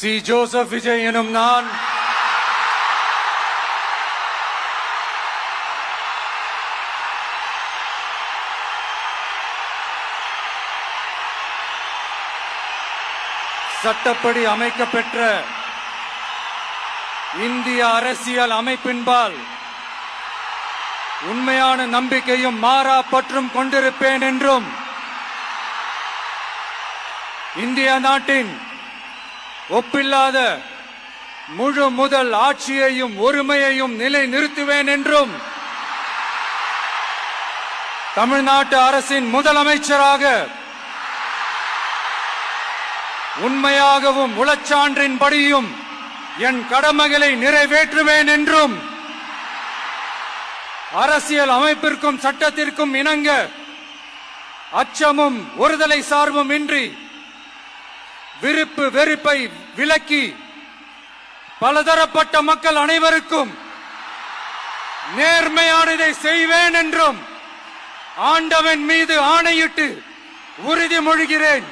C Joseph Vijay எனும் நான் சட்டப்படி அமைக்கப்பெற்ற இந்திய அரசியல் அமைப்பின்பால் உண்மையான நம்பிக்கையும் மாறா பற்றும் கொண்டிருப்பேன் என்றும் இந்திய நாட்டின் ஒப்பில்லாத முழு முதல் ஆட்சியையும் ஒருமையையும் நிலைநிறுத்துவேன் என்றும் தமிழ்நாட்டு அரசின் முதலமைச்சராக உண்மையாகவும் உளச்சான்றின்படியும் என் கடமைகளை நிறைவேற்றுவேன் என்றும் அரசியல் அமைப்பிற்கும் சட்டத்திற்கும் இணங்க அச்சமும் ஒருதலை சார்பும் இன்றி விருப்பு வெறுப்பை விலக்கி பலதரப்பட்ட மக்கள் அனைவருக்கும் நேர்மையானதை செய்வேன் என்றும் ஆண்டவன் மீது ஆணையிட்டு உறுதிமொழிகிறேன்.